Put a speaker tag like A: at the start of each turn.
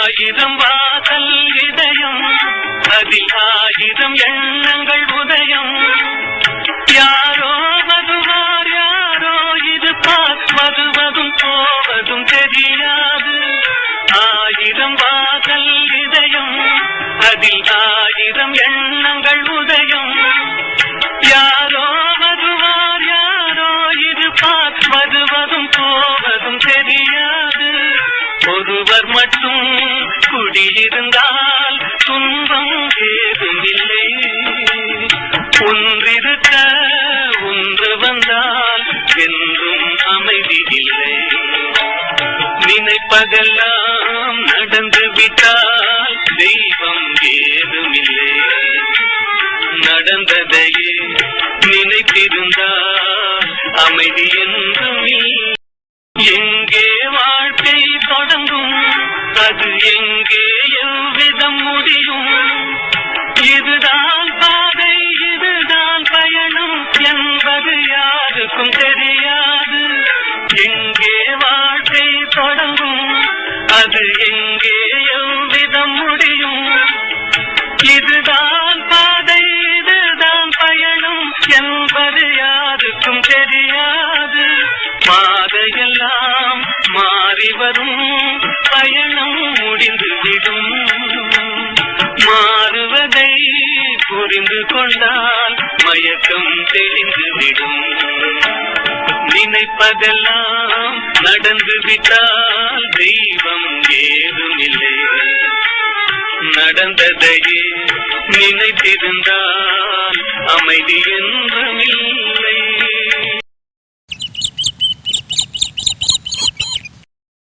A: ஆயிரம் வாசல் இதயம், அதில் ஆயிரம் எண்ணங்கள் உதயம். யாரோ வருவார் யாரோ இருப்பார், வருவதும் போவதும் தெரியாது. ஆயிரம் வாசல் இதயம், அதில் ஆயிரம் எண்ணங்கள் உதயம். யாரோ வருவார் யாரோ இருப்பார், வருவதும் போவதும் தெரியாது. ஒருவர் மட்டும் குடியிருந்தால் துன்பம் ஏதுமில்லை. ஒன்றிருக்க ஒன்று வந்தால் என்றும் அமைதி இல்லை. நினைப்பதெல்லாம் நடந்து விட்டால் தெய்வம் ஏதுமில்லை. நடந்ததையே நினைத்திருந்தால் அமைதி என்றும் இல்லை. எங்கே வாழ்க்கை தொடங்கும், அது எங்கே எவ்விதம் முடியும்? இதுதான் பாதை, இதுதான் பயணம் என்பது யாருக்கும் தெரியாது. எங்கே வாழ்க்கை தொடங்கும், அது எங்கே எவ்விதம் முடியும்? இதுதான் பாதை, இதுதான் பயணம் என்பது யாருக்கும் தெரியாது. பாதையெல்லாம் மாறி வரும், பயணம் முடிந்துவிடும். மாறுவதை புரிந்து கொண்டால் மயக்கம் தெளிந்துவிடும். நினைப்பதெல்லாம் நடந்து விட்டால் தெய்வம் ஏதுமில்லை. நடந்ததையே நினைத்திருந்தால் அமைதி என்றுமில்லை.